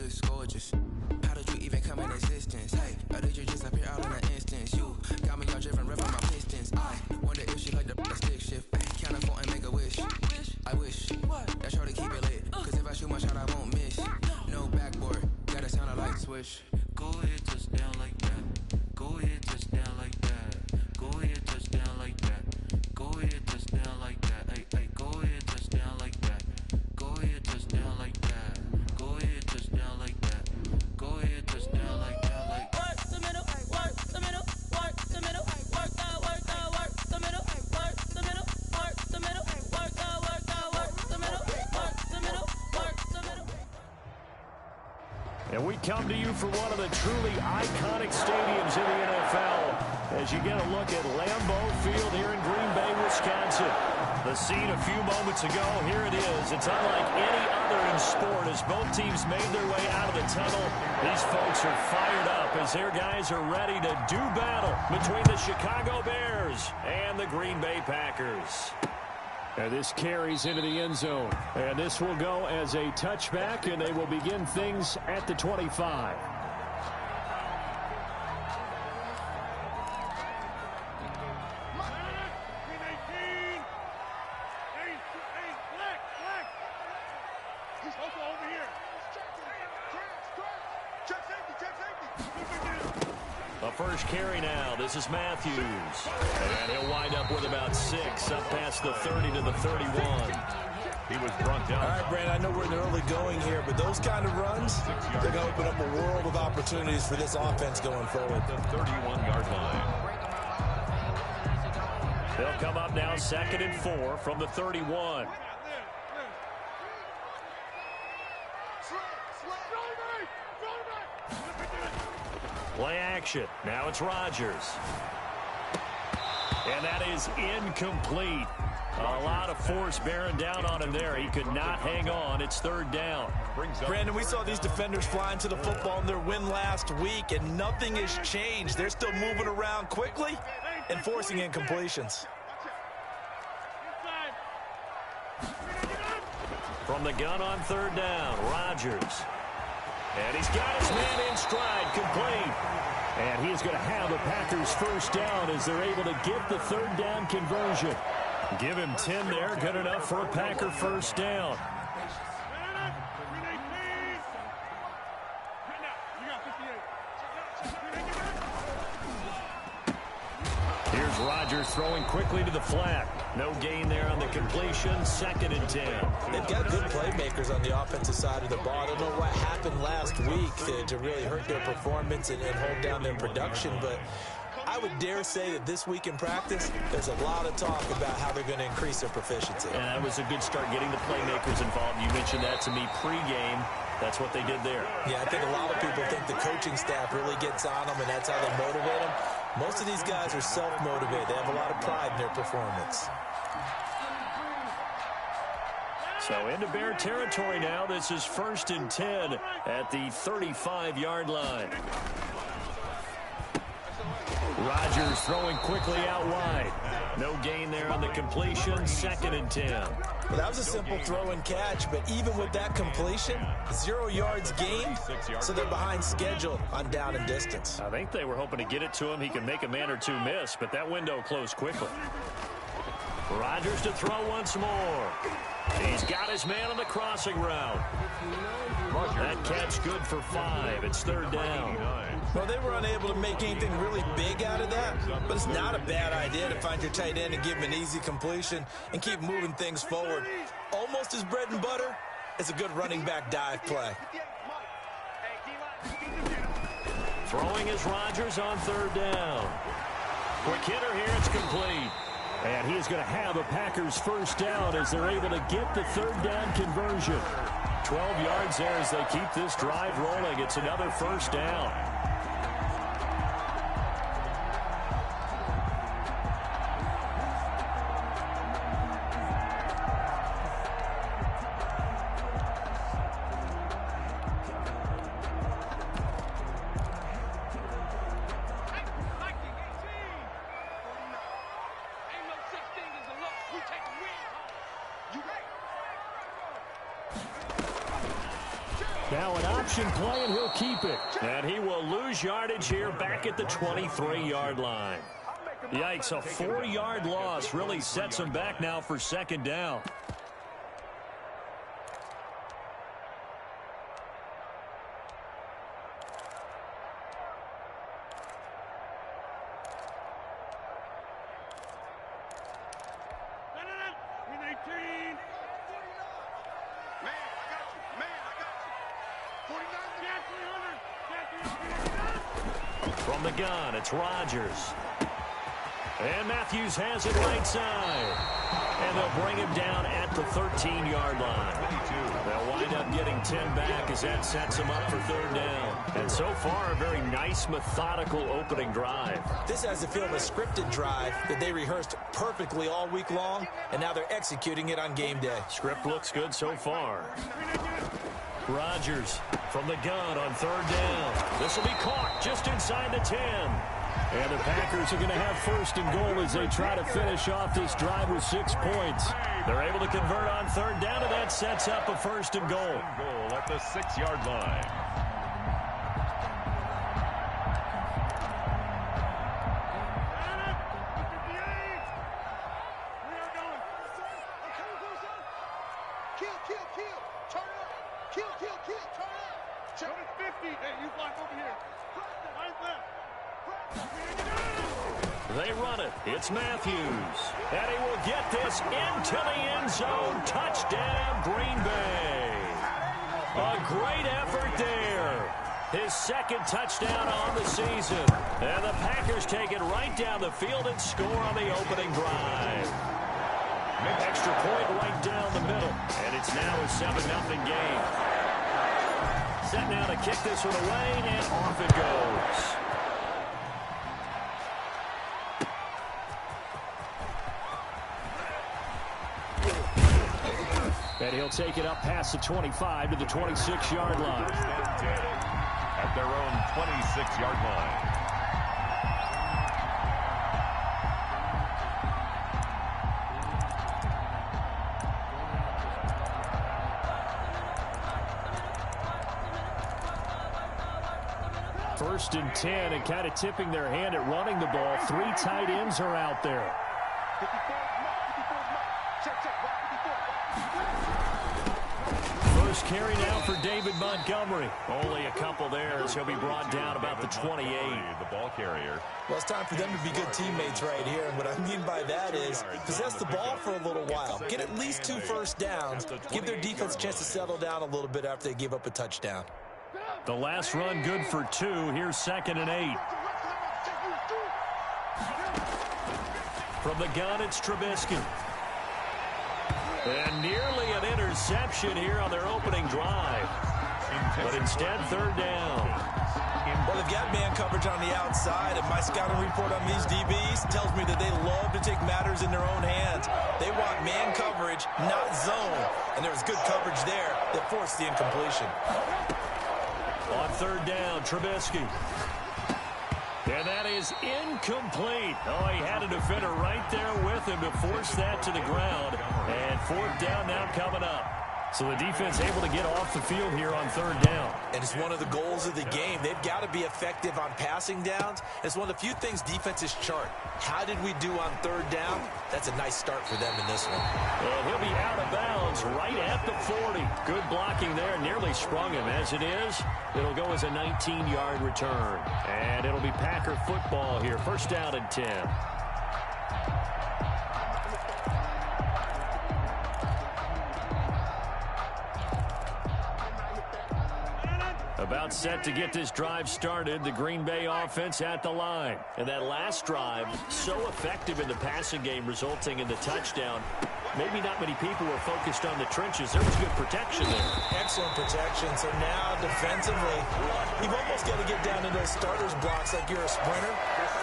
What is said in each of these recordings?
this gorgeous. How did you even come in existence? Hey, or did you just appear out in an instance? You got me all driven, revving my pistons. I wonder if she like the stick shift. Count a 4 and make a wish. I wish that shorty keep it lit. Cause if I shoot my shot, I won't miss. No backboard, gotta sound a light switch. Go ahead, touch down like that. Go ahead, touch down like that. Go ahead, touch down like that. Go ahead, touch down like that. Hey, hey, go ahead, touch down like that. Go ahead, touch down like that. Go ahead, touch down like that. Go ahead, touch down like that. Like work the middle, work the middle, work the middle, work the middle, work the middle, work the middle, work the middle, work the middle, work the middle. And we come to you from one of the truly iconic stadiums in the NFL as you get a look at Lambeau Field here in Green Bay, Wisconsin. The scene a few moments ago, here it is. It's unlike any other in sport as both teams made their way out of the tunnel. These folks are fired up as their guys are ready to do battle between the Chicago Bears and the Green Bay Packers. And this carries into the end zone. And this will go as a touchback, and they will begin things at the 25. The first carry now. This is Matthews. And he'll wind up with about 6 up past the 30 to the 31. He was brought down. All right, Brandon, I know we're in the early going here, but those kind of runs, they're going to open up a world of opportunities for this offense going forward. The 31-yard line. They'll come up now 2nd and 4 from the 31. Play action. Now it's Rodgers. And that is incomplete. A lot of force bearing down on him there. He could not hang on. It's 3rd down. Brandon, we saw these defenders flying to the football in their win last week, and nothing has changed. They're still moving around quickly and forcing incompletions. From the gun on 3rd down, Rodgers. And he's got his man in stride, complete. And he is going to have the Packers first down as they're able to get the 3rd down conversion. Give him 10 there, good enough for a Packer first down. Here's Rodgers throwing quickly to the flat. No gain there on the completion, 2nd and 10. They've got good playmakers on the offensive side of the ball. I don't know what happened last week to really hurt their performance and hold down their production, but I would dare say that this week in practice, there's a lot of talk about how they're going to increase their proficiency. And that was a good start getting the playmakers involved. You mentioned that to me pregame. That's what they did there. Yeah, I think a lot of people think the coaching staff really gets on them, and that's how they motivate them. Most of these guys are self-motivated. They have a lot of pride in their performance. So into Bear territory now. This is 1st and 10 at the 35-yard line. Rodgers throwing quickly out wide. No gain there on the completion, 2nd and 10. Well, that was a simple throw and catch, but even with that completion, 0 yards gained, so they're behind schedule on down and distance. I think they were hoping to get it to him. He can make a man or two miss, but that window closed quickly. Rodgers to throw once more. He's got his man on the crossing route. That catch good for 5. It's 3rd down. Well, they were unable to make anything really big out of that, but it's not a bad idea to find your tight end and give him an easy completion and keep moving things forward. Almost as bread and butter as a good running back dive play. Throwing is Rodgers on 3rd down. Quick hitter here, it's complete. And he is going to have a Packers first down as they're able to get the 3rd down conversion. 12 yards there as they keep this drive rolling. It's another first down. Now an option play, and he'll keep it. And he will lose yardage here back at the 23-yard line. Yikes, a 4-yard loss really sets him back now for second down. From the gun, it's Rodgers. And Matthews has it right side. And they'll bring him down at the 13-yard line. They'll wind up getting 10 back as that sets him up for third down. And so far, a very nice, methodical opening drive. This has the feel of a scripted drive that they rehearsed perfectly all week long, and now they're executing it on game day. Script looks good so far. Rodgers from the gun on third down. This will be caught just inside the 10. And the Packers are going to have first and goal as they try to finish off this drive with 6 points. They're able to convert on third down, and that sets up a first and goal. Goal at the 6-yard line. They run it. It's Matthews. And he will get this into the end zone. Touchdown, Green Bay. A great effort there. His second touchdown on the season. And the Packers take it right down the field and score on the opening drive. Extra point right down the middle. And it's now a 7-0 game. Set now to kick this one away, and off it goes. And he'll take it up past the 25 to the 26-yard line. At their own 26-yard line. First and 10, and kind of tipping their hand at running the ball. 3 tight ends are out there. First carry now for David Montgomery. Only a couple there as he'll be brought down about the 28. The ball carrier. Well, it's time for them to be good teammates right here. And what I mean by that is possess the ball for a little while. Get at least 2 first downs. Give their defense a chance to settle down a little bit after they give up a touchdown. The last run good for 2. Here's 2nd and 8. From the gun, it's Trubisky. And nearly an interception here on their opening drive. But instead, third down. Well, they've got man coverage on the outside, and my scouting report on these DBs tells me that they love to take matters in their own hands. They want man coverage, not zone. And there was good coverage there that forced the incompletion. On third down, Trubisky. And that is incomplete. Oh, he had a defender right there with him to force that to the ground. And fourth down now coming up. So the defense able to get off the field here on third down. And it's one of the goals of the game. They've got to be effective on passing downs. It's one of the few things defenses chart. How did we do on third down? That's a nice start for them in this one. And he'll be out of bounds right at the 40. Good blocking there. Nearly sprung him. As it is, it'll go as a 19-yard return. And it'll be Packer football here. First down and 10. About set to get this drive started. The Green Bay offense at the line. And that last drive, so effective in the passing game, resulting in the touchdown. Maybe not many people were focused on the trenches. There was good protection there. Excellent protection. So now, defensively, you've almost got to get down to those starters blocks like you're a sprinter.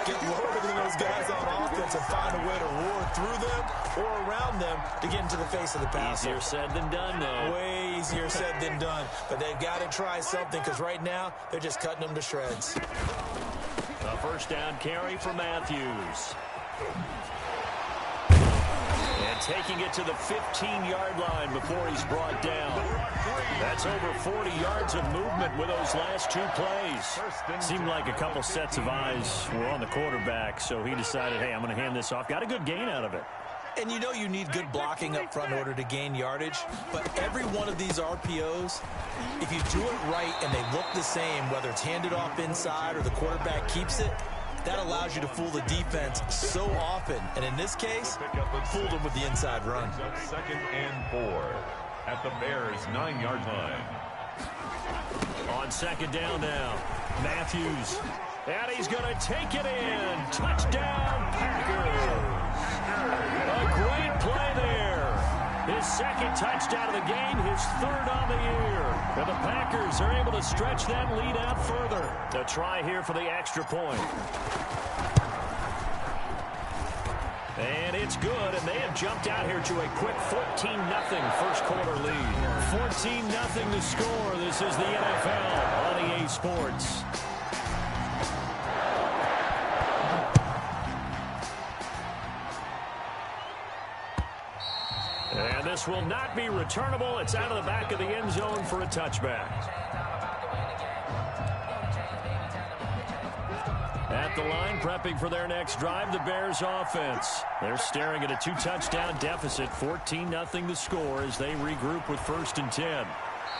Get lower than those guys on offense and find a way to roar through them or around them to get into the face of the passer. Easier said than done, though. Way easier said than done. But they've got to try something because right now, they're just cutting them to shreds. A first down carry for Matthews. And taking it to the 15-yard line before he's brought down. That's over 40 yards of movement with those last two plays. Seemed like a couple sets of eyes were on the quarterback, so he decided, hey, I'm going to hand this off. Got a good gain out of it. And you know you need good blocking up front in order to gain yardage, but every one of these RPOs, if you do it right and they look the same, whether it's handed off inside or the quarterback keeps it, that allows you to fool the defense so often. And in this case, fooled them with the inside run. 2nd and 4 at the Bears' 9-yard line. On 2nd down now, Matthews. And he's going to take it in. Touchdown, Packers. A great play there. His 2nd touchdown of the game, his 3rd on the year. And the Packers are able to stretch that lead out further. A try here for the extra point. And it's good, and they have jumped out here to a quick 14-0 first quarter lead. 14-0 to score. This is the NFL on EA Sports. And this will not be returnable. It's out of the back of the end zone for a touchback. At the line, prepping for their next drive, the Bears offense. They're staring at a 2-touchdown deficit, 14-0 to score as they regroup with 1st and 10.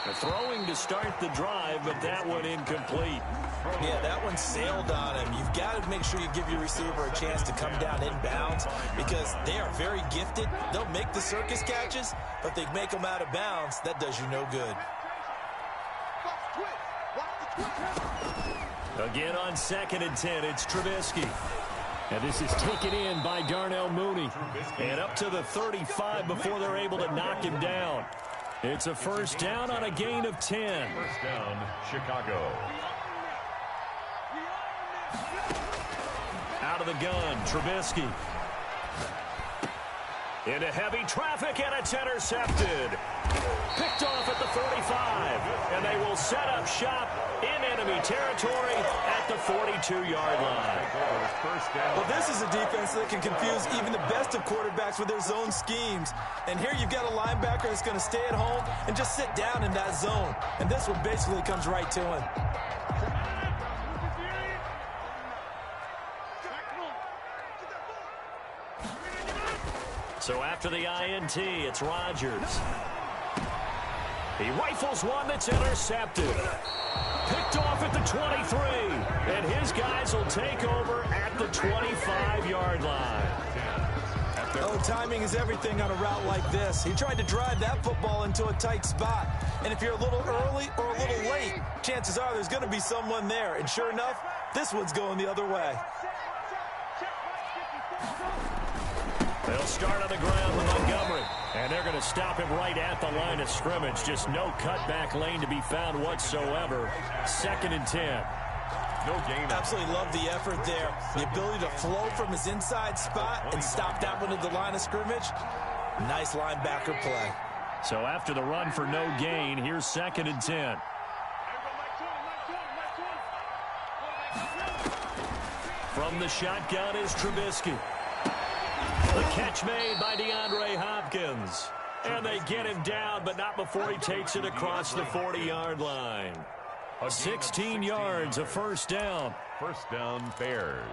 The throwing to start the drive, but that one incomplete. Yeah, that one sailed on him. You've got to make sure you give your receiver a chance to come down inbounds because they are very gifted. They'll make the circus catches, but if they make them out of bounds, that does you no good. Again on 2nd and 10, it's Trubisky. And this is taken in by Darnell Mooney. And up to the 35 before they're able to knock him down. It's a 1st down on a gain of 10. 1st down, Chicago. Out of the gun, Trubisky. Into heavy traffic, and it's intercepted. Picked off at the 45. And they will set up shop in enemy territory at the 42-yard line. Well, this is a defense that can confuse even the best of quarterbacks with their zone schemes. And here you've got a linebacker that's going to stay at home and just sit down in that zone. And this one basically comes right to him. So after the INT, it's Rodgers. He rifles one that's intercepted. Picked off at the 23. And his guys will take over at the 25-yard line. Oh, timing is everything on a route like this. He tried to drive that football into a tight spot. And if you're a little early or a little late, chances are there's going to be someone there. And sure enough, this one's going the other way. They'll start on the ground with Montgomery. And they're going to stop him right at the line of scrimmage. Just no cutback lane to be found whatsoever. 2nd and 10. No gain. Absolutely love the effort there. The ability to flow from his inside spot and stop that one at the line of scrimmage. Nice linebacker play. So after the run for no gain, here's 2nd and 10. From the shotgun is Trubisky. The catch made by DeAndre Hopkins. And they get him down, but not before he takes it across the 40-yard line. 16 yards, a 1st down. 1st down, Bears.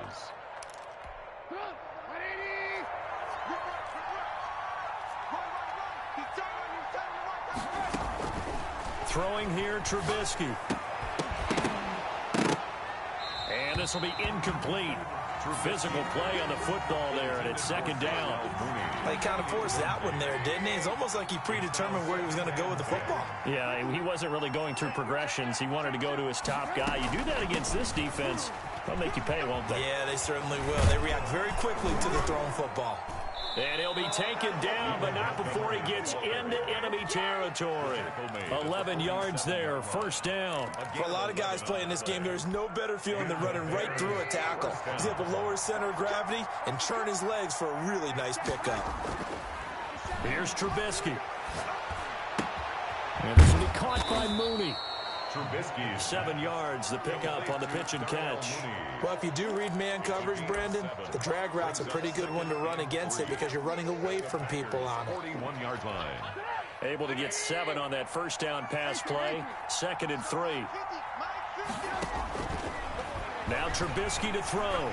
Throwing here, Trubisky. And this will be incomplete. Physical play on the football there, and it's 2nd down. He kind of forced that one there, didn't he? It's almost like he predetermined where he was going to go with the football. Yeah, he wasn't really going through progressions. He wanted to go to his top guy. You do that against this defense, they'll make you pay, won't they? Yeah, they certainly will. They react very quickly to the thrown football. And he'll be taken down, but not before he gets into enemy territory. 11 yards there, 1st down. For a lot of guys playing this game, there's no better feeling than running right through a tackle. He's able to lower his center of gravity and turn his legs for a really nice pickup. Here's Trubisky. And this will be caught by Mooney. Trubisky. 7 yards, the pickup on the pitch and catch. Well, if you do read man coverage, Brandon, the drag route's a pretty good one to run against it because you're running away from people on it. 41-yard line. Able to get 7 on that first down pass play. 2nd and 3. Now Trubisky to throw.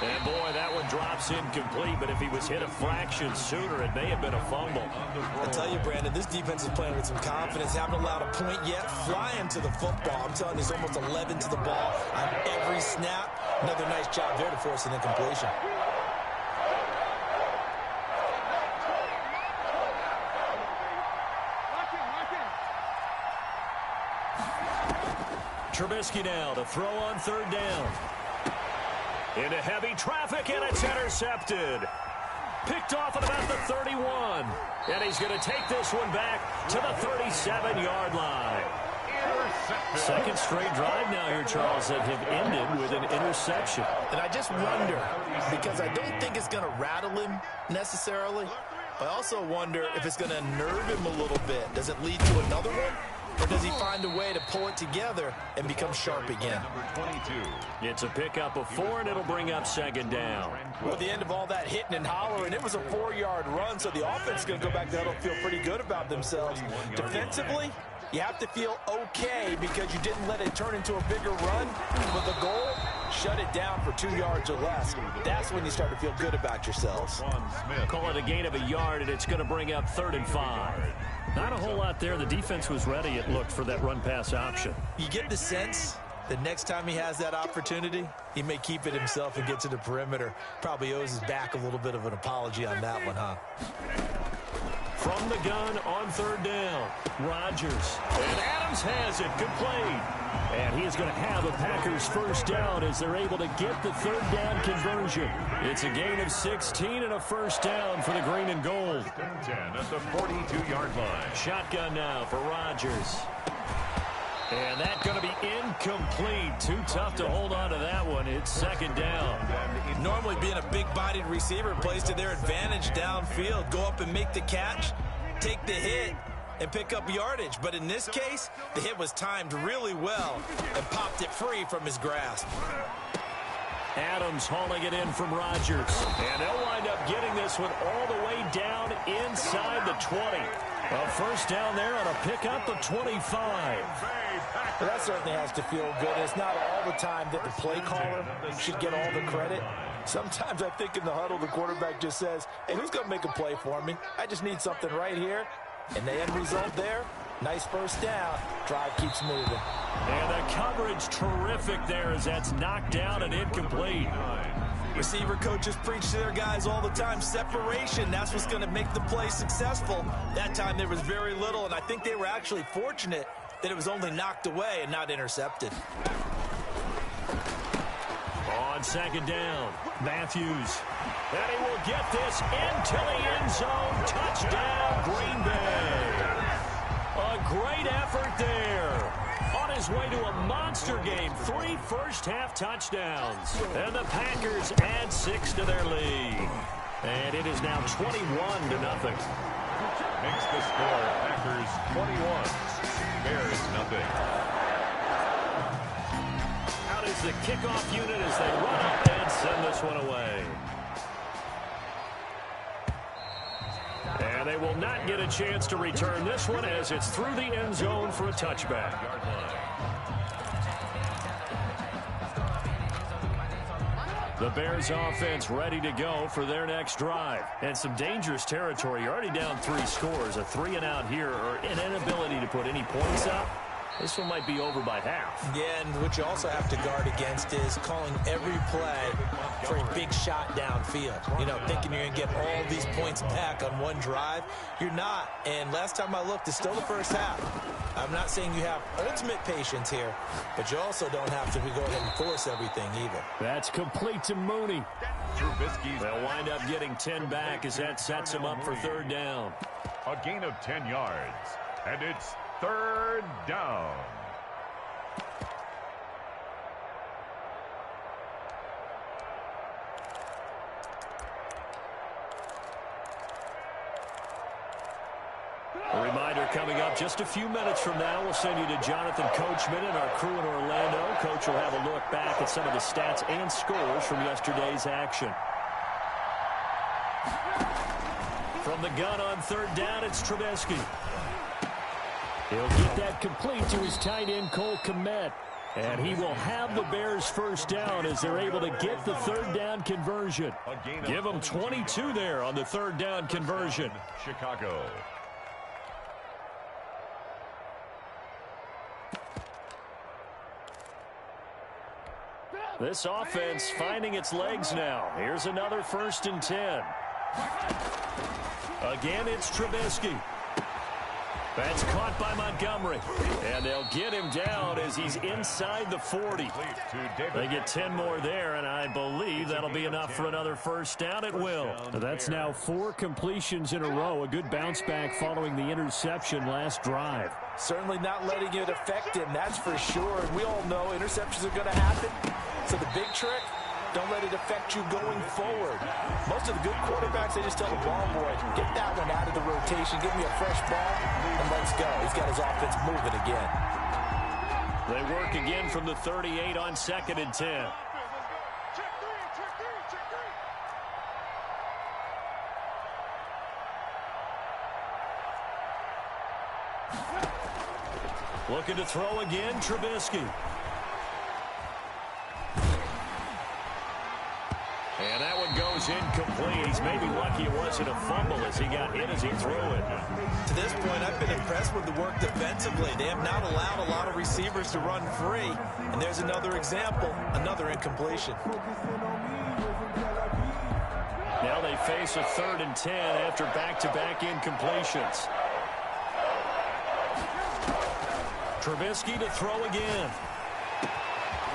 And boy, that one drops incomplete, but if he was hit a fraction sooner, it may have been a fumble. I'll tell you, Brandon, this defense is playing with some confidence. Haven't allowed a point yet. Flying to the football. I'm telling you, there's almost 11 to the ball on every snap. Another nice job there to force an incompletion. Trubisky now to throw on 3rd down. Into heavy traffic, and it's intercepted. Picked off at about the 31. And he's going to take this one back to the 37-yard line. Second straight drive now here, Charles, that have ended with an interception. And I just wonder, because I don't think it's going to rattle him necessarily, but I also wonder if it's going to nerve him a little bit. Does it lead to another one? Or does he find a way to pull it together and become sharp again? It's a pickup of 4, and it'll bring up 2nd down. Well, at the end of all that hitting and hollering, it was a 4-yard run, so the offense is going to go back there and feel pretty good about themselves. Defensively, you have to feel okay because you didn't let it turn into a bigger run. But the goal, shut it down for 2 yards or less. That's when you start to feel good about yourselves. Call it a gain of a yard, and it's going to bring up 3rd and 5. Not a whole lot there. The defense was ready, it looked, for that run-pass option. You get the sense that next time he has that opportunity, he may keep it himself and get to the perimeter. Probably owes his back a little bit of an apology on that one, huh? From the gun on 3rd down, Rodgers. And Adams has it, complete. And he is going to have a Packers first down as they're able to get the 3rd down conversion. It's a gain of 16 and a first down for the green and gold. 10 at the 42-yard line. Shotgun now for Rodgers. And that's going to be incomplete. Too tough to hold on to that one. It's 2nd down. Normally being a big-bodied receiver plays to their advantage downfield. Go up and make the catch, take the hit, and pick up yardage. But in this case, the hit was timed really well and popped it free from his grasp. Adams hauling it in from Rodgers. And they'll wind up getting this one all the way down inside the 20. A first down there on a pickup of 25. Well, that certainly has to feel good. It's not all the time that the play caller should get all the credit. Sometimes I think in the huddle, the quarterback just says, hey, who's going to make a play for me? I just need something right here. And the end result there, nice first down. Drive keeps moving. And the coverage terrific there as that's knocked down and incomplete. Receiver coaches preach to their guys all the time. Separation, that's what's going to make the play successful. That time there was very little, and I think they were actually fortunate that it was only knocked away and not intercepted. On 2nd down, Matthews. And he will get this into the end zone. Touchdown, Green Bay. A great effort there. On his way to a monster game, 3 first-half touchdowns. And the Packers add 6 to their lead. And it is now 21-0. Makes the score Packers 21, Bears nothing. Out is the kickoff unit as they run up and send this one away. And they will not get a chance to return this one as it's through the end zone for a touchback. The Bears offense ready to go for their next drive. And some dangerous territory. You're already down 3 scores. A 3-and-out here or an inability to put any points up. This one might be over by half. Yeah, and what you also have to guard against is calling every play for a big shot downfield. You know, thinking you're going to get all these points back on one drive. You're not. And last time I looked, it's still the first half. I'm not saying you have ultimate patience here, but you also don't have to go ahead and force everything either. That's complete to Mooney. They'll wind up getting 10 back as that sets them up for 3rd down. A gain of 10 yards, and it's 3rd down. A reminder, coming up just a few minutes from now. We'll send you to Jonathan Coachman and our crew in Orlando. Coach will have a look back at some of the stats and scores from yesterday's action. From the gun on third down, it's Trubisky. He'll get that complete to his tight end, Cole Kmet. And he will have the Bears first down as they're able to get the third down conversion. Give them 22 there on the third down conversion. Chicago. This offense finding its legs now. Here's another 1st and 10. Again, it's Trubisky. That's caught by Montgomery. And they'll get him down as he's inside the 40. They get 10 more there, and I believe that'll be enough for another first down. It will. That's now 4 completions in a row. A good bounce back following the interception last drive. Certainly not letting it affect him, that's for sure. And we all know interceptions are going to happen. So the big trick, don't let it affect you going forward. Most of the good quarterbacks, they just tell the ball boy, get that one out of the rotation, give me a fresh ball, and let's go. He's got his offense moving again. They work again from the 38 on 2nd and 10. Looking to throw again, Trubisky. And that one goes incomplete. He's maybe lucky it wasn't a fumble as he got hit as he threw it. To this point, I've been impressed with the work defensively. They have not allowed a lot of receivers to run free. And there's another example, another incompletion. Now they face a 3rd and 10 after back-to-back incompletions. Trubisky to throw again.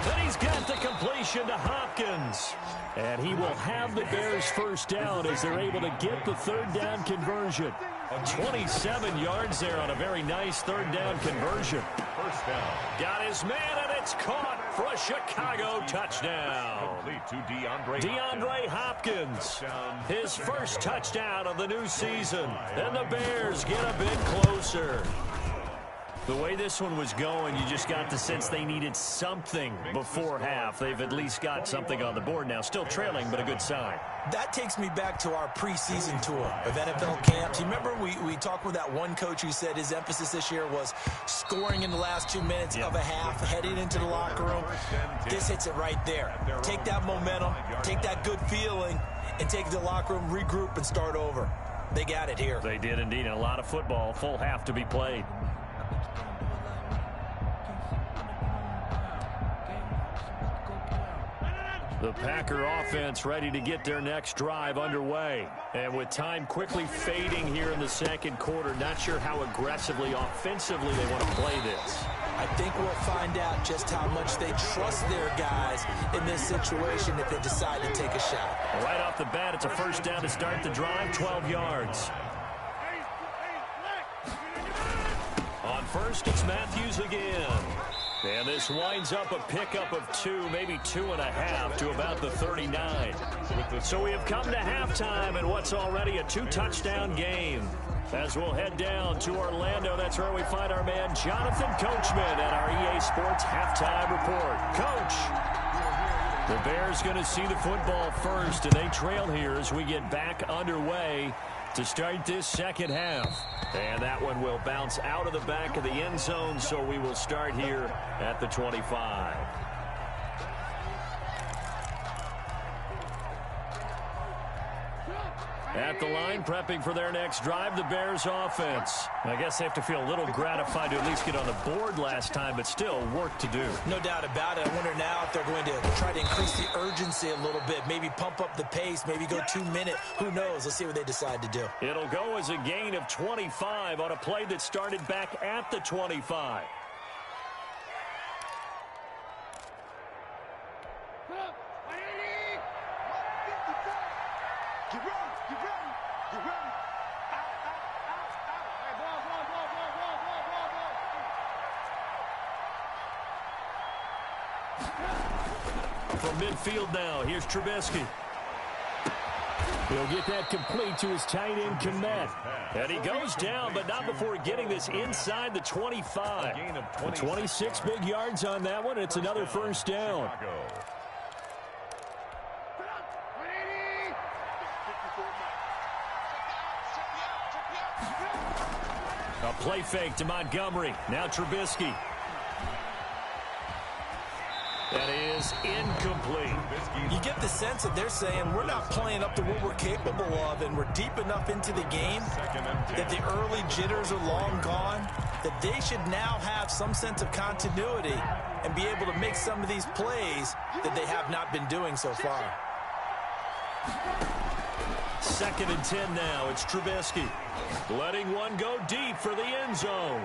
Then he's got the completion to Hopkins. And he will have the Bears first down as they're able to get the third down conversion. 27 yards there on a very nice third down conversion. First down. Got his man, and it's caught for a Chicago touchdown. Complete to DeAndre Hopkins. His first touchdown of the new season. And the Bears get a bit closer. The way this one was going, you just got the sense they needed something before half. They've at least got something on the board now. Still trailing, but a good sign. That takes me back to our preseason tour of NFL camps. You remember we talked with that one coach who said his emphasis this year was scoring in the last 2 minutes of a half, heading into the locker room. This hits it right there. Take that momentum, take that good feeling, and take the locker room, regroup, and start over. They got it here. They did indeed. A lot of football, full half to be played. The Packer offense ready to get their next drive underway. And with time quickly fading here in the second quarter, not sure how aggressively, offensively they want to play this. I think we'll find out just how much they trust their guys in this situation if they decide to take a shot. Right off the bat, it's a first down to start the drive, 12 yards. On first, it's Matthews again. And this winds up a pickup of 2, maybe 2.5 to about the 39. So we have come to halftime in what's already a 2-touchdown game. As we'll head down to Orlando, that's where we find our man Jonathan Coachman at our EA Sports Halftime Report. Coach, the Bears going to see the football first, and they trail here as we get back underway to start this second half. And that one will bounce out of the back of the end zone, so we will start here at the 25. At the line, prepping for their next drive, the Bears offense. I guess they have to feel a little gratified to at least get on the board last time, but still work to do. No doubt about it. I wonder now if they're going to try to increase the urgency a little bit, maybe pump up the pace, maybe go 2 minute. Who knows? Let's see what they decide to do. It'll go as a gain of 25 on a play that started back at the 25. From midfield now, here's Trubisky. He'll get that complete to his tight end, Kmet. And he goes down, but not before getting this inside the 25. 26 big yards on that one. It's another first down. A play fake to Montgomery. Now Trubisky. That is incomplete. You get the sense that they're saying we're not playing up to what we're capable of, and we're deep enough into the game that the early jitters are long gone, that they should now have some sense of continuity and be able to make some of these plays that they have not been doing so far. 2nd and 10 now. It's Trubisky. Letting one go deep for the end zone.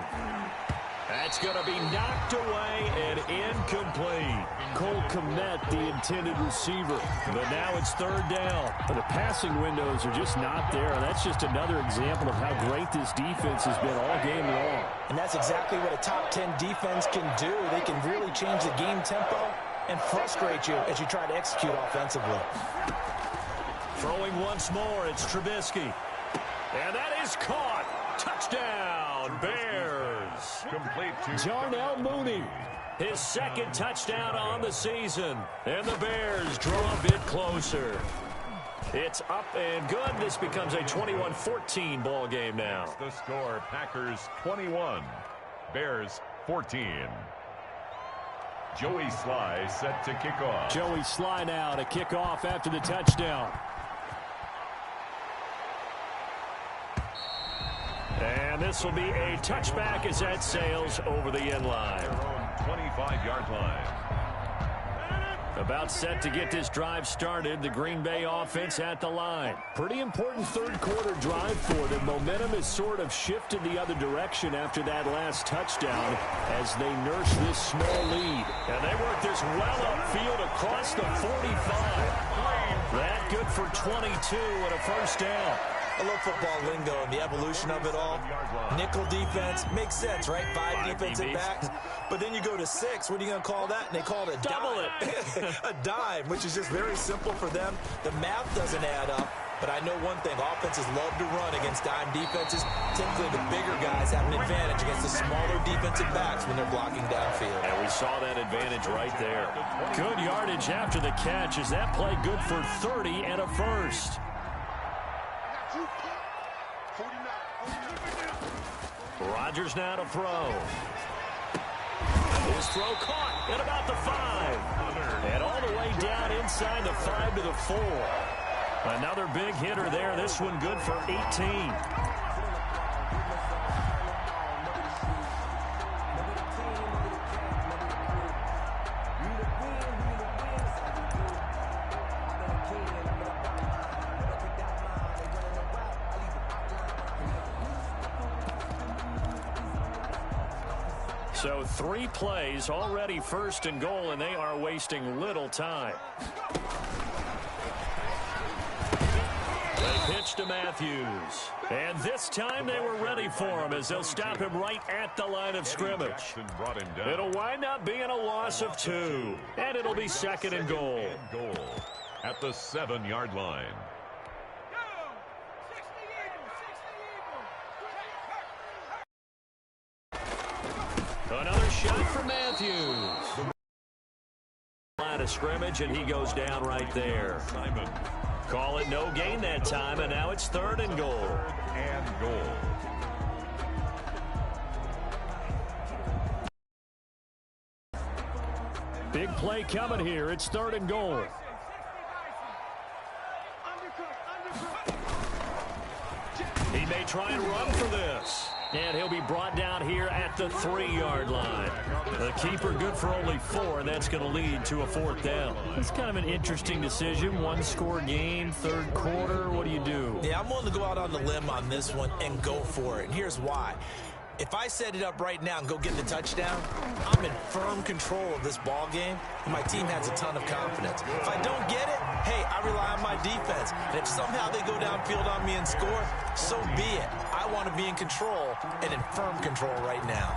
That's going to be knocked away and incomplete. Cole Kmet, the intended receiver. But now it's 3rd down. But the passing windows are just not there. That's just another example of how great this defense has been all game long. And that's exactly what a top 10 defense can do. They can really change the game tempo and frustrate you as you try to execute offensively. Throwing once more, it's Trubisky. And that is caught. Touchdown, Bears. Complete to Darnell Mooney. His 2nd touchdown on the season. And the Bears draw a bit closer. It's up and good. This becomes a 21-14 ball game now. the score. Packers 21, Bears 14. Joey Sly set to kick off. Joey Sly now to kick off after the touchdown. And this will be a touchback as that sails over the end line. 25-yard line. About set to get this drive started. The Green Bay offense at the line. Pretty important 3rd quarter drive for them. Momentum has sort of shifted the other direction after that last touchdown as they nurse this small lead. And they work this well upfield across the 45. That good for 22 and a first down. I love football lingo and the evolution of it all. Nickel defense makes sense, right? 5 defensive backs. But then you go to 6. What are you going to call that? And they call it a double dime. A dime, which is just very simple for them. The math doesn't add up. But I know one thing. Offenses love to run against dime defenses. Typically, the bigger guys have an advantage against the smaller defensive backs when they're blocking downfield. And we saw that advantage right there. Good yardage after the catch. Is that play good for 30 and a first? Rodgers now to throw. His throw caught at about the 5. And all the way down inside the 5 to the 4. Another big hitter there. This one good for 18. So 3 plays, already 1st and goal, and they are wasting little time. They pitch to Matthews. And this time they were ready for him as they'll stop him right at the line of scrimmage. It'll wind up being a loss of 2. And it'll be 2nd and goal. At the 7-yard line. Another shot for Matthews. Line of scrimmage, and he goes down right there. Simon. Call it no gain that time, and now it's 3rd and goal. And goal. Big play coming here. It's 3rd and goal. He may try and run for this. And he'll be brought down here at the 3-yard line. The keeper good for only 4, and that's going to lead to a 4th down. It's kind of an interesting decision. 1-score game, 3rd quarter. What do you do? Yeah, I'm willing to go out on the limb on this one and go for it. And here's why. If I set it up right now and go get the touchdown, I'm in firm control of this ball game, and my team has a ton of confidence. If I don't get it, hey, I rely on my defense. And if somehow they go downfield on me and score, so be it. I want to be in control and in firm control right now.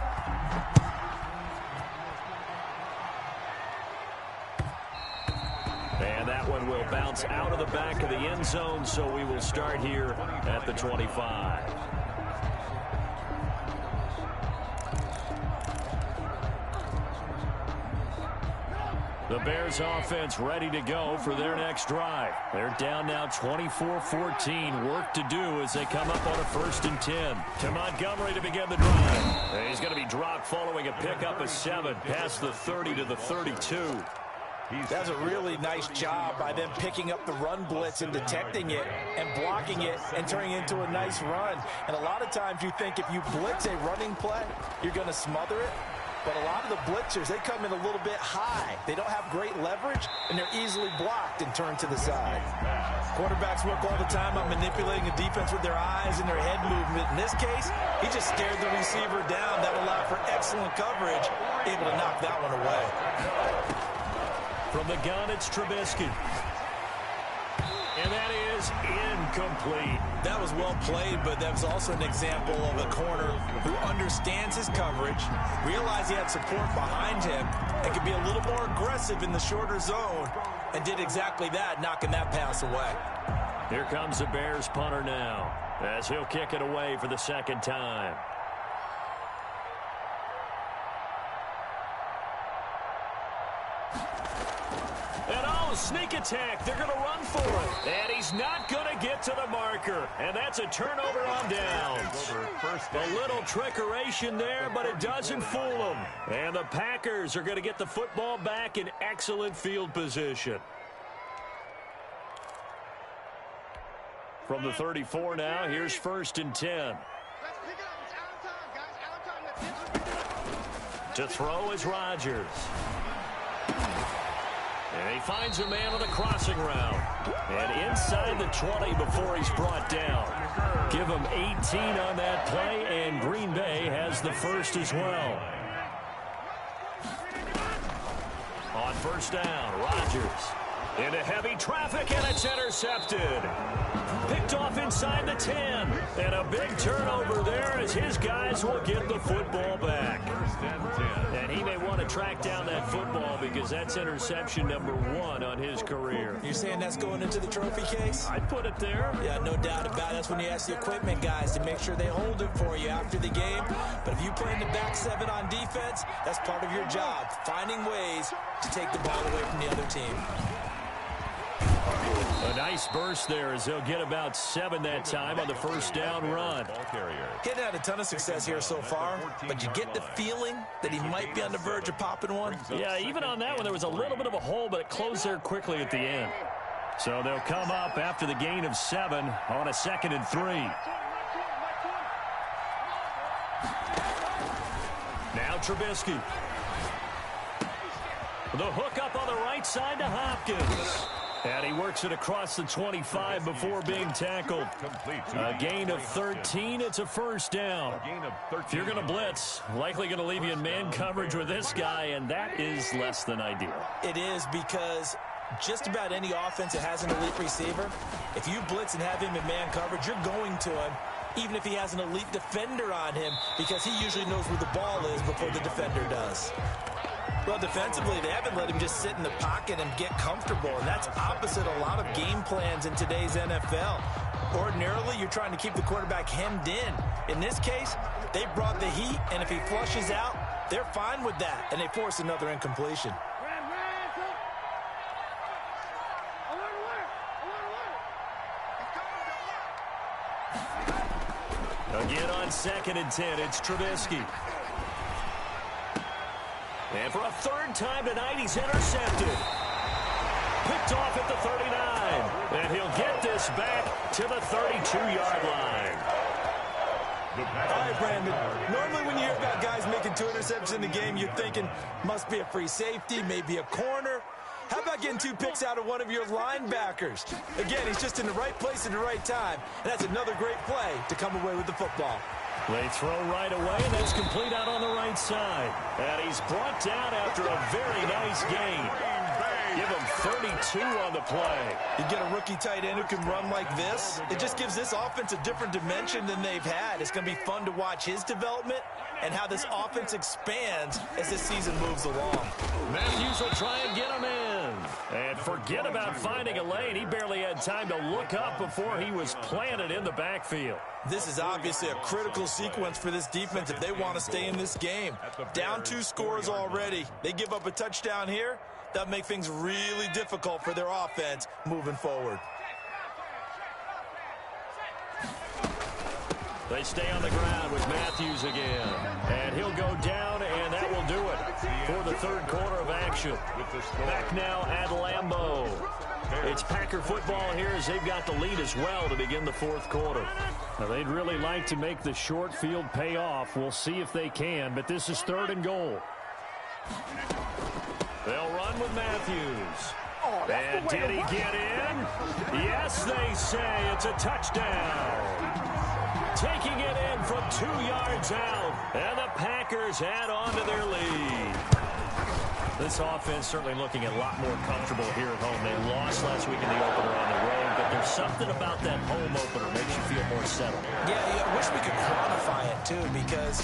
And that one will will bounce out of the back of the end zone, so we will start here at the 25. The Bears offense ready to go for their next drive. They're down now 24-14. Work to do as they come up on a 1st and 10. To Montgomery to begin the drive. He's going to be dropped following a pickup of 7 past the 30 to the 32. That's a really nice job by them picking up the run blitz and detecting it and blocking it and turning it into a nice run. And a lot of times you think if you blitz a running play, you're going to smother it. But a lot of the blitzers, they come in a little bit high. They don't have great leverage, and they're easily blocked and turned to the side. Quarterbacks work all the time on manipulating a defense with their eyes and their head movement. In this case, he just stared the receiver down. That allowed for excellent coverage, able to knock that one away. From the gun, it's Trubisky. And that is incomplete. That was well played, but that was also an example of a corner who understands his coverage, realized he had support behind him, and could be a little more aggressive in the shorter zone, and did exactly that, knocking that pass away. Here comes the Bears punter now, as he'll kick it away for the 2nd time. Sneak attack. They're going to run for it. And he's not going to get to the marker. And that's a turnover on downs. A little trickeration there, but it doesn't fool them. And the Packers are going to get the football back in excellent field position. From the 34 now, here's 1st and 10. To throw is Rodgers. And he finds a man on the crossing route. And inside the 20 before he's brought down. Give him 18 on that play, and Green Bay has the first as well. On 1st down, Rodgers. Into heavy traffic, and it's intercepted. Picked off inside the 10. And a big turnover there as his guys will get the football back. And he may want to track down that football because that's interception number 1 on his career. You're saying that's going into the trophy case? I'd put it there. Yeah, no doubt about it. That's when you ask the equipment guys to make sure they hold it for you after the game. But if you play in the back 7 on defense, that's part of your job, finding ways to take the ball away from the other team. A nice burst there as they'll get about 7 that time on the 1st down run. He's had a ton of success here so far, but you get the feeling that he might be on the verge of popping one. Yeah, even on that one, there was a little bit of a hole, but it closed there quickly at the end. So they'll come up after the gain of 7 on a 2nd and 3. Now Trubisky. The hook up on the right side to Hopkins. And he works it across the 25 before being tackled. A gain of 13. It's a 1st down. If you're going to blitz, likely going to leave you in man coverage with this guy, and that is less than ideal. It is, because just about any offense that has an elite receiver, if you blitz and have him in man coverage, you're going to him, even if he has an elite defender on him, because he usually knows where the ball is before the defender does. Well, defensively, they haven't let him just sit in the pocket and get comfortable, and that's opposite a lot of game plans in today's NFL. Ordinarily, you're trying to keep the quarterback hemmed in. In this case, they brought the heat, and if he flushes out, they're fine with that, and they force another incompletion. Again on 2nd and 10, it's Trubisky. And for a 3rd time tonight, he's intercepted. Picked off at the 39. And he'll get this back to the 32-yard line. All right, Brandon. Normally when you hear about guys making 2 interceptions in the game, you're thinking, must be a free safety, maybe a corner. How about getting 2 picks out of one of your linebackers? Again, he's just in the right place at the right time. And that's another great play to come away with the football. They throw right away, and that's complete out on the right side. And he's brought down after a very nice gain. Give him 32 on the play. You get a rookie tight end who can run like this, it just gives this offense a different dimension than they've had. It's going to be fun to watch his development and how this offense expands as this season moves along. Matthews will try and get him in. again. And forget about finding a lane. He barely had time to look up before he was planted in the backfield. This is obviously a critical sequence for this defense if they want to stay in this game. Down 2 scores already. They give up a touchdown here. That'll make things really difficult for their offense moving forward. They stay on the ground with Matthews again. And he'll go down, and that will do it for the third quarter of action. Back now at Lambeau. It's Packer football here as they've got the lead as well to begin the fourth quarter. Now, they'd really like to make the short field pay off. We'll see if they can, but this is 3rd and goal. They'll run with Matthews. And did he get in? Yes, they say it's a touchdown. Taking it in from 2 yards out, and the Packers add on to their lead. This offense certainly looking a lot more comfortable here at home. They lost last week in the opener on the road, but there's something about that home opener makes you feel more settled. Yeah, I wish we could quantify it, too, because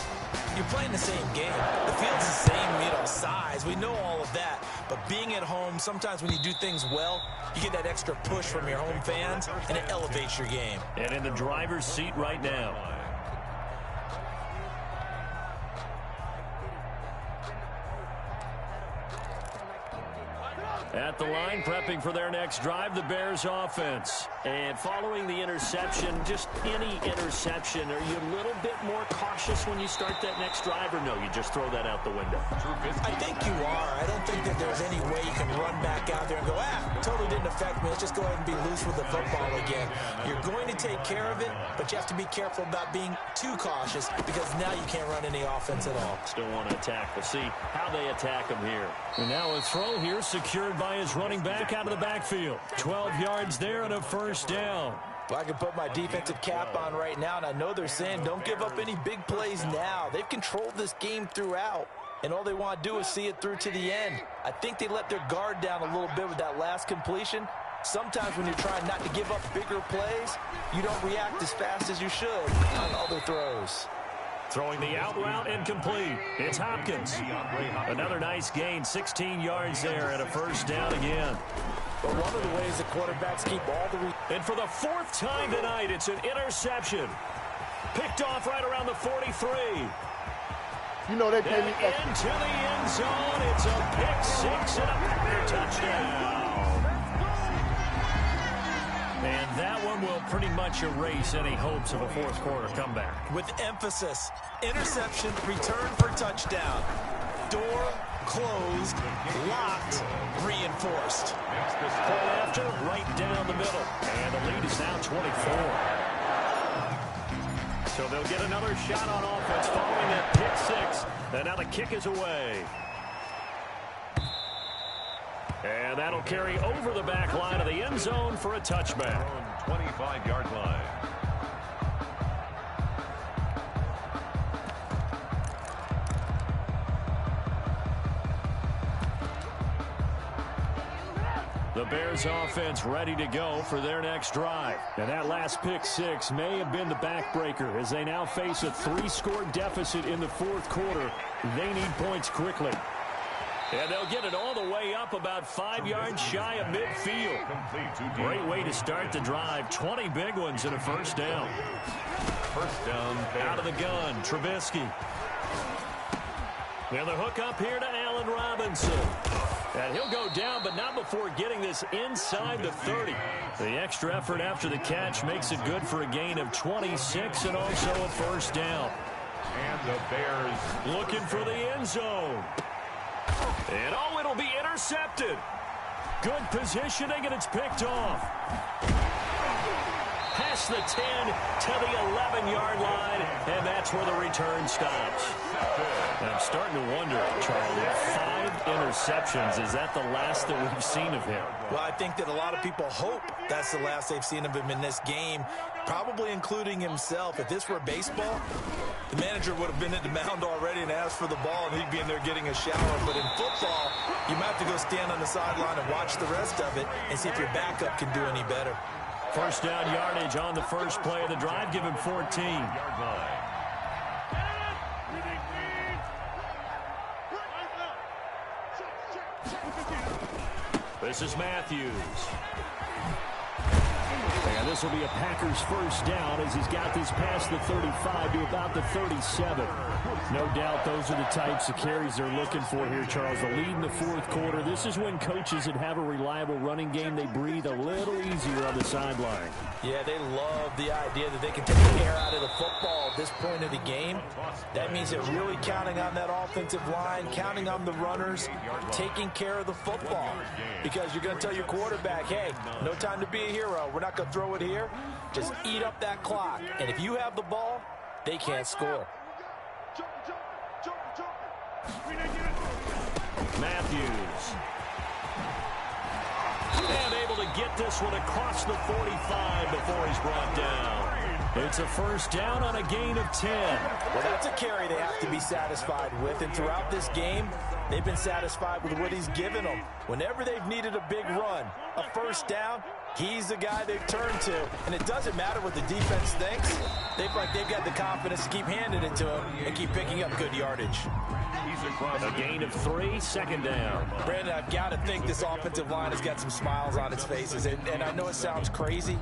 you're playing the same game. The field's the same, size. We know all of that. But being at home, sometimes when you do things well, you get that extra push from your home fans, and it elevates your game. And in the driver's seat right now. At the line, prepping for their next drive, the Bears offense. And following the interception, just any interception, are you a little bit more cautious when you start that next drive, or no, you just throw that out the window? I think you are. I don't think that there's any way you can run back out there and go, totally didn't affect me. Let's just go ahead and be loose with the football again. You're going to take care of it, but you have to be careful about being too cautious because now you can't run any offense at all. Still want to attack. We'll see how they attack him here. And now a throw here secured by his running back out of the backfield. 12 yards there and a first down. Well, I can put my defensive cap on right now, and I know they're saying don't give up any big plays now. They've controlled this game throughout, and all they want to do is see it through to the end. I think they let their guard down a little bit with that last completion. Sometimes when you're trying not to give up bigger plays, you don't react as fast as you should on other throws. Throwing the out route incomplete. It's Hopkins. Another nice gain, 16 yards there and a first down again. But one of the ways the quarterbacks keep all the... And for the 4th time tonight, it's an interception. Picked off right around the 43. You know they pay me into the end zone. It's a pick 6 and a Packer touchdown. And that one will pretty much erase any hopes of a fourth quarter comeback. With emphasis, interception, return for touchdown. Door closed, locked, reinforced. Point after, right down the middle. And the lead is now 24. So they'll get another shot on offense following that pick 6. And now the kick is away. And that'll carry over the back line of the end zone for a touchback. 25-yard line. The Bears offense ready to go for their next drive. And that last pick 6 may have been the backbreaker as they now face a 3-score deficit in the fourth quarter. They need points quickly. And they'll get it all the way up about 5 yards shy of midfield. Great way to start the drive. 20 big ones and a first down. First down. Out of the gun, Trubisky. And the hook up here to Allen Robinson. And he'll go down, but not before getting this inside the 30. The extra effort after the catch makes it good for a gain of 26 and also a first down. And the Bears looking for the end zone. And it'll be intercepted. Good positioning, and it's picked off. Past the 10 to the 11-yard line, and that's where the return stops. And I'm starting to wonder, Charlie, 5 interceptions, is that the last that we've seen of him? Well, I think that a lot of people hope that's the last they've seen of him in this game, probably including himself. If this were baseball, the manager would have been at the mound already and asked for the ball, and he'd be in there getting a shower. But in football, you might have to go stand on the sideline and watch the rest of it and see if your backup can do any better. First down yardage on the first play of the drive. Give him 14. This is Matthews. And this will be a Packers first down as he's got this past the 35 to about the 37. No doubt those are the types of carries they're looking for here, Charles. The lead in the fourth quarter. This is when coaches that have a reliable running game, they breathe a little easier on the sideline. Yeah, they love the idea that they can take the air out of the football at this point of the game. That means they're really counting on that offensive line, counting on the runners, taking care of the football. Because you're going to tell your quarterback, hey, no time to be a hero. We're not going to throw it here. Just eat up that clock. And if you have the ball, they can't score. Matthews. And able to get this one across the 45 before he's brought down. It's a first down on a gain of 10. Well, that's a carry they have to be satisfied with. And throughout this game, they've been satisfied with what he's given them. Whenever they've needed a big run, a first down, he's the guy they've turned to. And it doesn't matter what the defense thinks. They've got the confidence to keep handing it to him and keep picking up good yardage. A gain of 3, second down. Brandon, I've got to think this offensive line has got some smiles on its faces. And I know it sounds crazy,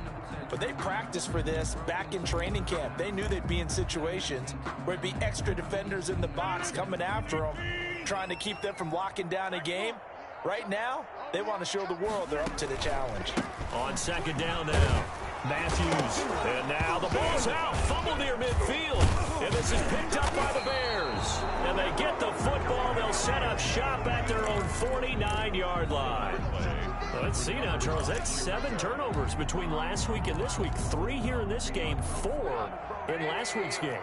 but they practiced for this back in training camp. They knew they'd be in situations where it'd be extra defenders in the box coming after them, trying to keep them from locking down a game. Right now, they want to show the world they're up to the challenge. On second down now, Matthews. And now the ball's out. Fumble near midfield. And this is picked up by the Bears. And they get the football. They'll set up shop at their own 49-yard line. Well, let's see now, Charles. That's 7 turnovers between last week and this week. 3 here in this game, 4 in last week's game.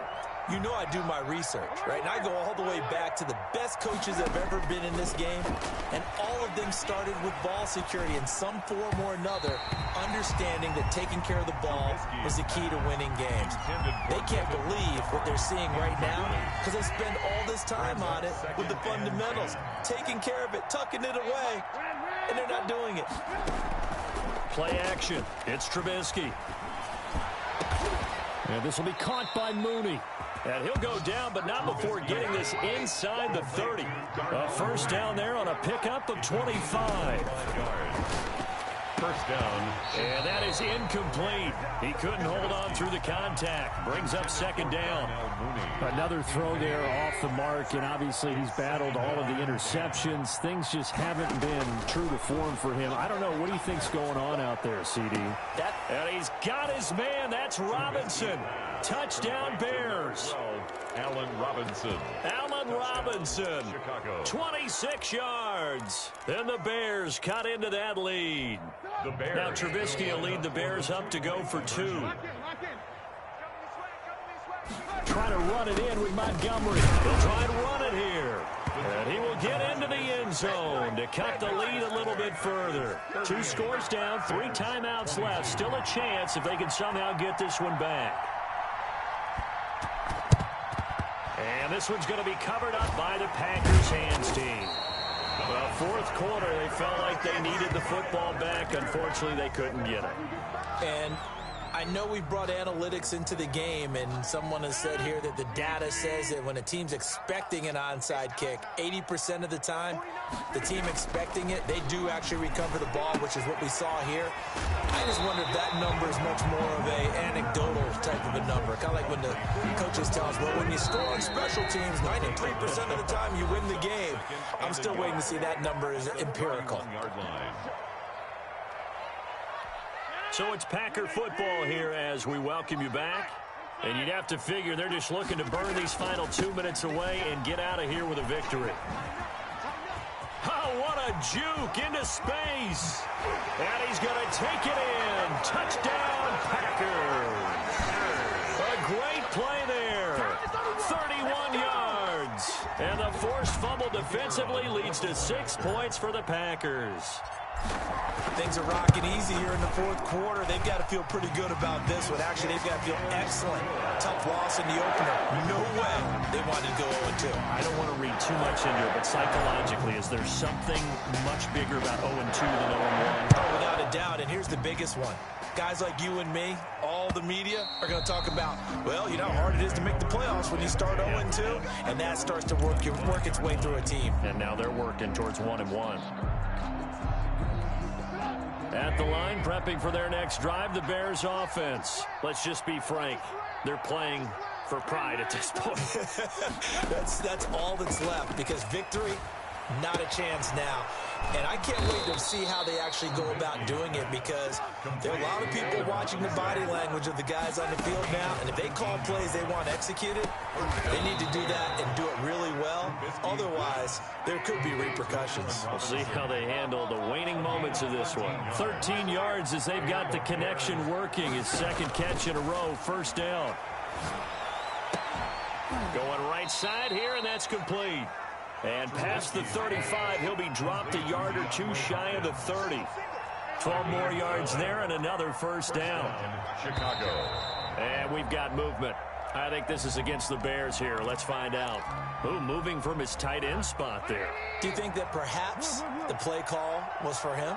You know I do my research, right? And I go all the way back to the best coaches that have ever been in this game, and all of them started with ball security in some form or another, understanding that taking care of the ball was the key to winning games. They can't believe what they're seeing right now because they spend all this time on it with the fundamentals, taking care of it, tucking it away, and they're not doing it. Play action. It's Trubisky. And this will be caught by Mooney. And he'll go down, but not before getting this inside the 30. A first down there on a pickup of 25. First down. And that is incomplete. He couldn't hold on through the contact. Brings up second down. Another throw there off the mark, and obviously he's battled all of the interceptions. Things just haven't been true to form for him. I don't know. What do you think's going on out there, CD? And he's got his man. That's Robinson. Touchdown Bears. Allen Robinson. Allen Robinson. Chicago. 26 yards. And the Bears cut into that lead. The Bears. Now Trubisky will lead the Bears up to go for 2. Trying to run it in with Montgomery. He'll try and run it here. And he will get into the end zone to cut the lead a little bit further. 2 scores down, 3 timeouts left. Still a chance if they can somehow get this one back. And this one's going to be covered up by the Packers hands team. Well, fourth quarter, they felt like they needed the football back. Unfortunately, they couldn't get it. And I know we brought analytics into the game, and someone has said here that the data says that when a team's expecting an onside kick, 80% of the time, the team expecting it, they do actually recover the ball, which is what we saw here. I just wonder if that number is much more of a anecdotal type of a number. Kind of like when the coaches tell us, well, when you score on special teams, 93% of the time you win the game. I'm still waiting to see that number is empirical. So it's Packer football here as we welcome you back. And you'd have to figure they're just looking to burn these final 2 minutes away and get out of here with a victory. Oh, what a juke into space. And he's going to take it in. Touchdown, Packers. A great play there. 31 yards. And the forced fumble defensively leads to 6 points for the Packers. Things are rocking easy here in the fourth quarter. They've got to feel pretty good about this one. Actually, they've got to feel excellent. Tough loss in the opener. No way they wanted to go 0-2. I don't want to read too much into it, but psychologically, is there something much bigger about 0-2 than 0-1? Oh, without a doubt, and here's the biggest one. Guys like you and me, all the media, are going to talk about, well, you know how hard it is to make the playoffs when you start 0-2, and that starts to work its way through a team. And now they're working towards 1-1. At the line, prepping for their next drive, the Bears offense. Let's just be frank. They're playing for pride at this point. That's all that's left, because victory, not a chance now. And I can't wait to see how they actually go about doing it, because there are a lot of people watching the body language of the guys on the field now, and if they call plays they want executed, they need to do that and do it really well. Otherwise, there could be repercussions. We'll see how they handle the waning moments of this one. 13 yards as they've got the connection working. His second catch in a row, first down. Going right side here, and that's complete. And past the 35, he'll be dropped a yard or two shy of the 30. 12 more yards there and another first down. Chicago. And we've got movement. I think this is against the Bears here. Let's find out. Ooh, moving from his tight end spot there. Do you think that perhaps the play call was for him?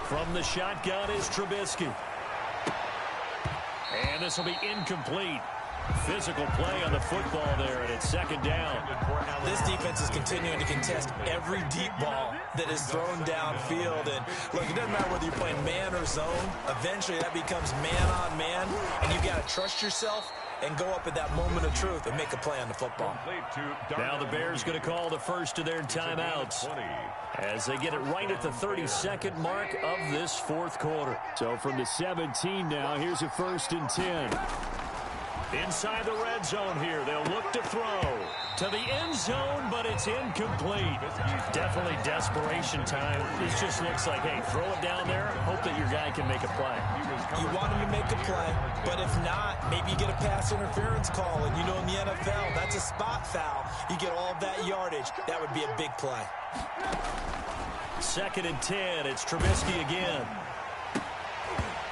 From the shotgun is Trubisky. And this will be incomplete. Physical play on the football there, and it's second down. This defense is continuing to contest every deep ball that is thrown downfield. And look, it doesn't matter whether you're playing man or zone. Eventually that becomes man on man, and you've got to trust yourself and go up at that moment of truth and make a play on the football. Now the Bears going to call the first of their timeouts as they get it right at the 32nd mark of this fourth quarter. So from the 17 now, here's a 1st and 10. Inside the red zone here, they'll look to throw to the end zone, but it's incomplete. Definitely desperation time. This just looks like, hey, throw it down there, hope that your guy can make a play. You want him to make a play, but if not, maybe you get a pass interference call, and you know in the NFL, that's a spot foul. You get all that yardage. That would be a big play. 2nd and 10, it's Trubisky again.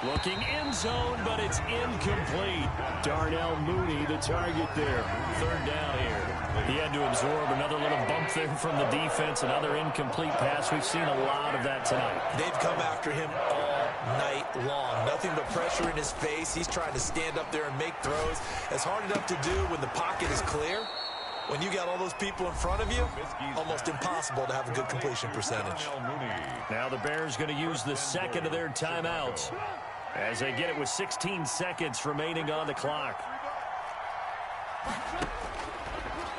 Looking end zone, but it's incomplete. Darnell Mooney, the target there. 3rd down here. He had to absorb another little bump there from the defense, another incomplete pass. We've seen a lot of that tonight. They've come after him all night long. Nothing but pressure in his face. He's trying to stand up there and make throws. It's hard enough to do when the pocket is clear. When you got all those people in front of you, almost impossible to have a good completion percentage. Now the Bears going to use the second of their timeouts as they get it with 16 seconds remaining on the clock.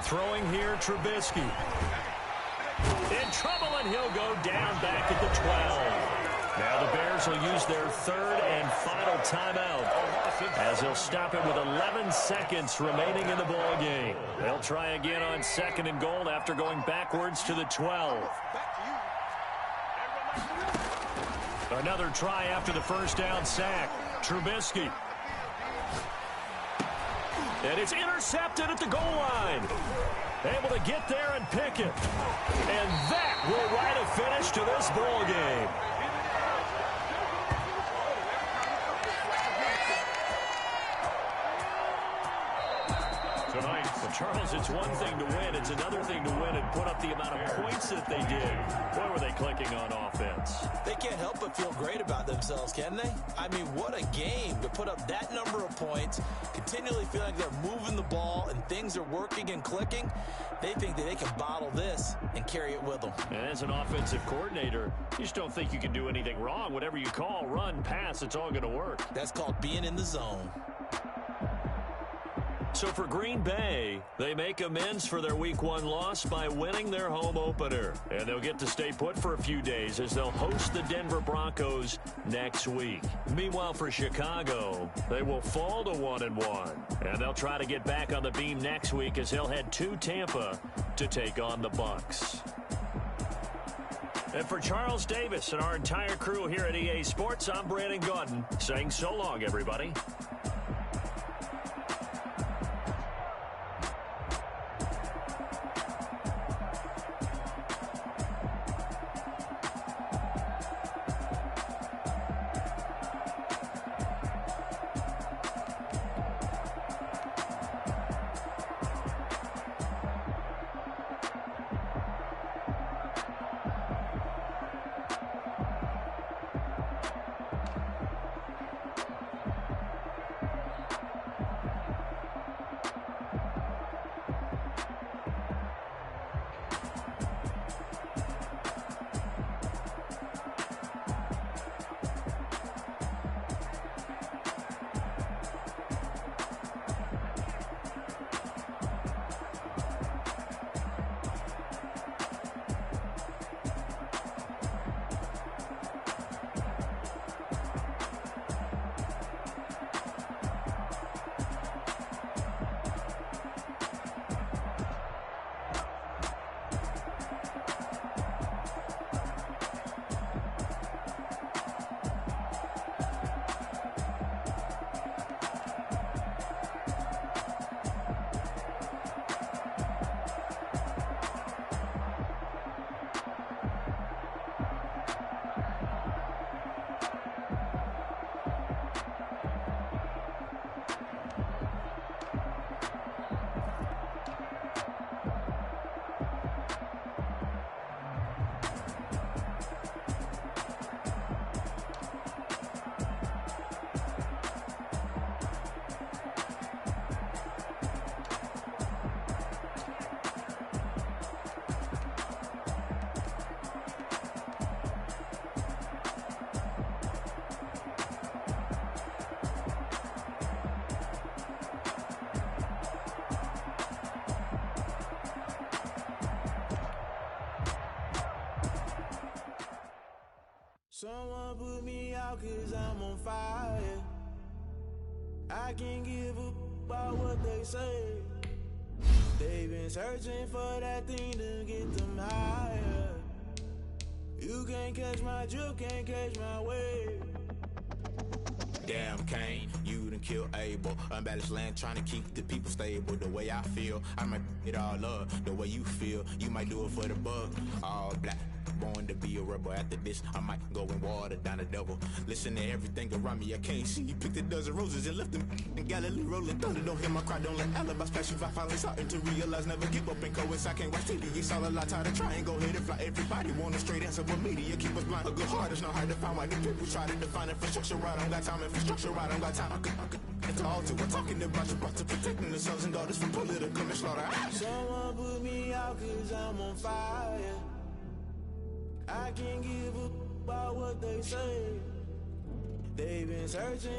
Throwing here, Trubisky. In trouble, and he'll go down back at the 12. Now the Bears will use their 3rd and final timeout as they'll stop it with 11 seconds remaining in the ball game. They'll try again on 2nd and goal after going backwards to the 12. Another try after the first down sack. Trubisky. And it's intercepted at the goal line. Able to get there and pick it. And that will write a finish to this ball game. Tonight, Charles, it's one thing to win. It's another thing to win and put up the amount of points that they did. Boy, were they clicking on offense. They can't help but feel great about themselves, can they? I mean, what a game to put up that number of points, continually feel like they're moving the ball and things are working and clicking. They think that they can bottle this and carry it with them. And as an offensive coordinator, you just don't think you can do anything wrong. Whatever you call, run, pass, it's all going to work. That's called being in the zone. So for Green Bay, they make amends for their Week 1 loss by winning their home opener. And they'll get to stay put for a few days as they'll host the Denver Broncos next week. Meanwhile, for Chicago, they will fall to 1-1. And they'll try to get back on the beam next week as they'll head to Tampa to take on the Bucs. And for Charles Davis and our entire crew here at EA Sports, I'm Brandon Gaudin saying so long, everybody. out cause I'm on fire. I can't give up about what they say. They've been searching for that thing to get them higher. You can't catch my drift, can't catch my wave. Damn, Kane, you done killed Abel. Unbalanced land, trying to keep the people stable. The way I feel, I might it all up. The way you feel, you might do it for the buck. All black, born to be a rebel. After this, I might go and water down the devil. Listen to everything around me, I can't see. You picked a dozen roses and left them in Galilee rolling thunder. Don't hear my cry, don't let alibis pass you. I finally starting to realize, never give up and coast. I can't watch TV, it's all a lot, tired of trying. Go ahead and fly. Everybody want a straight answer, but media keep us blind. A good heart is not hard to find. Why the people try to define infrastructure right? I don't got time, infrastructure right, I don't got time. I could it's all to we're talking about you, about to protecting the sons and daughters from political slaughter. Someone put me out cause I'm on fire. I can't give up about what they say. They've been searching